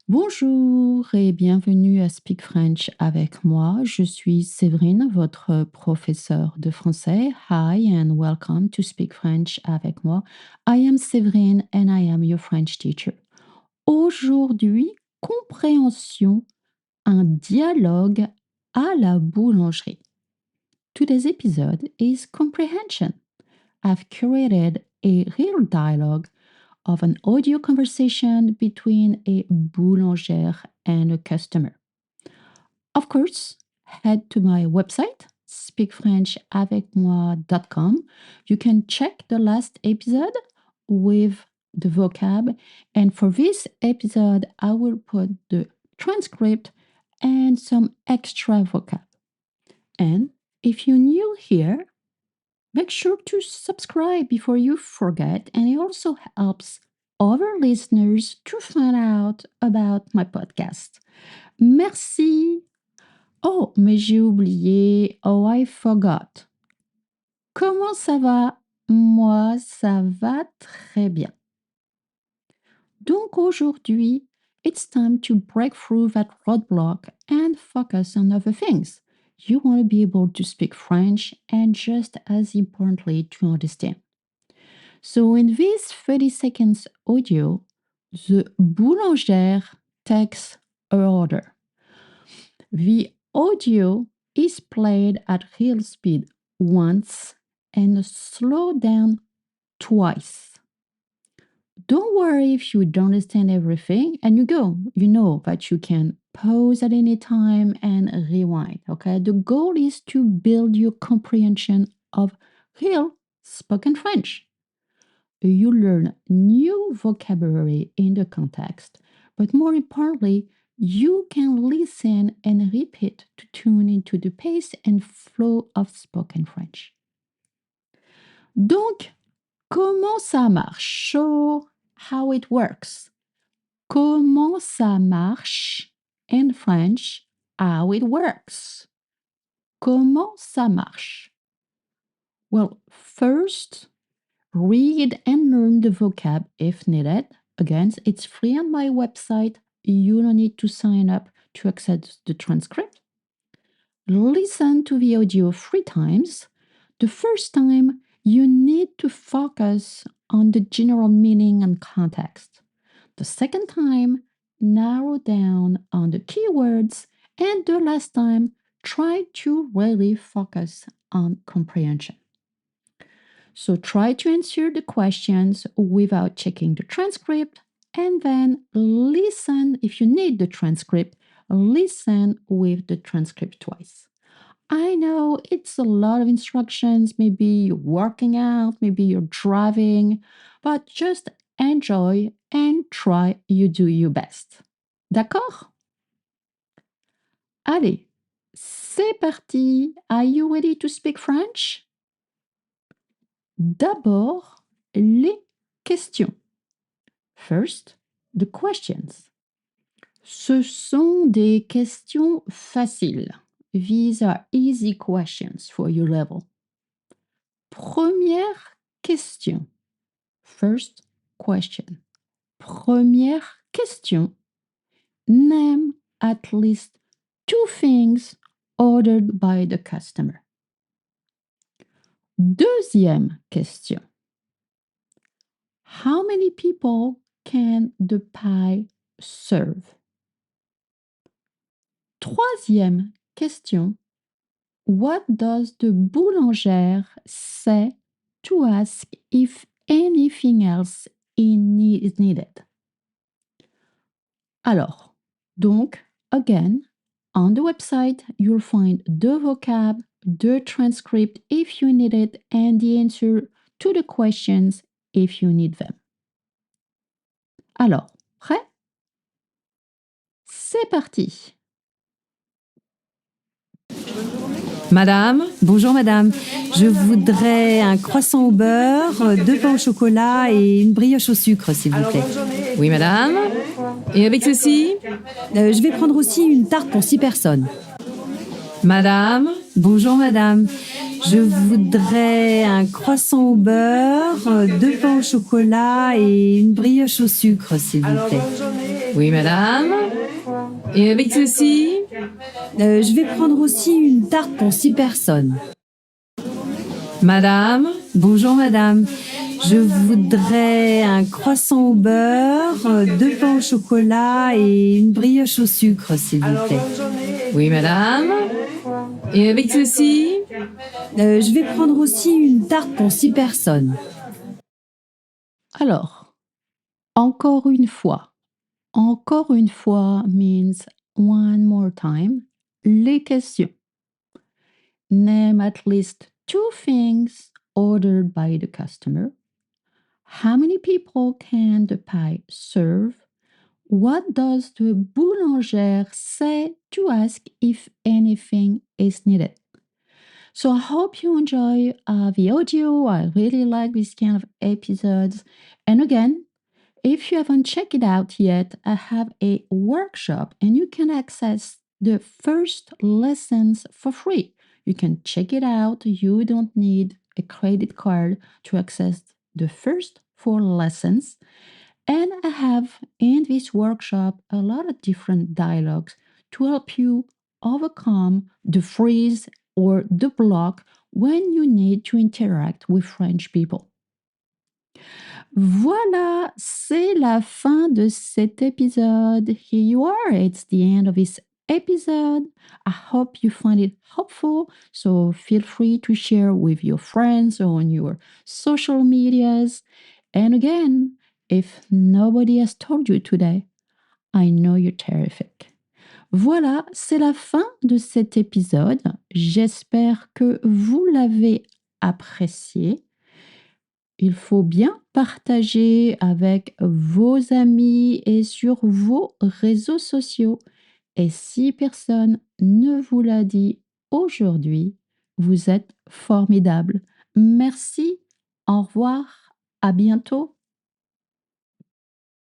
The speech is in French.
Bonjour et bienvenue à Speak French avec moi. Je suis Séverine, votre professeure de français. Hi and welcome to Speak French avec moi. I am Séverine and I am your French teacher. Aujourd'hui, compréhension, un dialogue à la boulangerie. Today's episode is comprehension. I've curated a real dialogue of an audio conversation between a boulangère and a customer. Of course, head to my website, speakfrenchavecmoi.com. You can check the last episode with the vocab. And for this episode, I will put the transcript and some extra vocab. And if you're new here, make sure to subscribe before you forget, and it also helps other listeners to find out about my podcast. Merci. Oh, mais j'ai oublié. Oh, I forgot. Comment ça va? Moi, ça va très bien. Donc aujourd'hui, it's time to break through that roadblock and focus on other things. You want to be able to speak French and just as importantly to understand. So in this 30 seconds audio, the boulangère takes her order. The audio is played at real speed once and slowed down twice. Don't worry if you don't understand everything and you know that you can pause at any time and rewind, okay? The goal is to build your comprehension of real spoken French. You learn new vocabulary in the context, but more importantly, you can listen and repeat to tune into the pace and flow of spoken French. Donc, comment ça marche? So, how it works. Comment ça marche in French? How it works. Comment ça marche? Well, first, read and learn the vocab if needed. Again, it's free on my website. You don't need to sign up to access the transcript. Listen to the audio 3 times. The first time, you need to focus on the general meaning and context. The second time, narrow down on the keywords. And the last time, try to really focus on comprehension. So try to answer the questions without checking the transcript, and then listen. If you need the transcript, listen with the transcript twice. I know it's a lot of instructions. Maybe you're working out, maybe you're driving, but just enjoy and try. You do your best. D'accord? Allez, c'est parti. Are you ready to speak French? D'abord, les questions. First, the questions. Ce sont des questions faciles. These are easy questions for your level. Première question. First question. Première question. Name at least 2 things ordered by the customer. Deuxième question. How many people can the pie serve? Troisième question. What does the boulangère say to ask if anything else is needed? Alors, donc, again, on the website, you'll find the vocab, the transcript if you need it, and the answer to the questions if you need them. Alors, prêt? C'est parti! Madame, bonjour madame. Je voudrais un croissant au beurre, 2 pains au chocolat et une brioche au sucre, s'il vous plaît. Oui madame. Et avec ceci? Je vais prendre aussi une tarte pour 6 personnes. Madame, bonjour madame. Je voudrais un croissant au beurre, 2 pains au chocolat et une brioche au sucre, s'il vous plaît. Oui, madame. Et avec ceci? Je vais prendre aussi une tarte pour 6 personnes. Madame, bonjour madame. Je voudrais un croissant au beurre, 2 pains au chocolat et une brioche au sucre, s'il vous plaît. Oui, madame. Et avec ceci? Je vais prendre aussi une tarte pour 6 personnes. Alors, encore une fois. Encore une fois means one more time. Les questions. Name at least 2 things ordered by the customer. How many people can the pie serve? What does the boulangère say to ask if anything is needed? So I hope you enjoy the audio. I really like this kind of episodes. And again, if you haven't checked it out yet, I have a workshop and you can access the first lessons for free. You can check it out. You don't need a credit card to access the first 4 lessons. And I have in this workshop a lot of different dialogues to help you overcome the freeze or the block when you need to interact with French people. Voilà, c'est la fin de cet épisode. Here you are. It's the end of this episode. I hope you find it helpful. So feel free to share with your friends or on your social medias. And again, if nobody has told you today, I know you're terrific. Voilà, c'est la fin de cet épisode. J'espère que vous l'avez apprécié. Il faut bien partager avec vos amis et sur vos réseaux sociaux. Et si personne ne vous l'a dit aujourd'hui, vous êtes formidable. Merci, au revoir, à bientôt.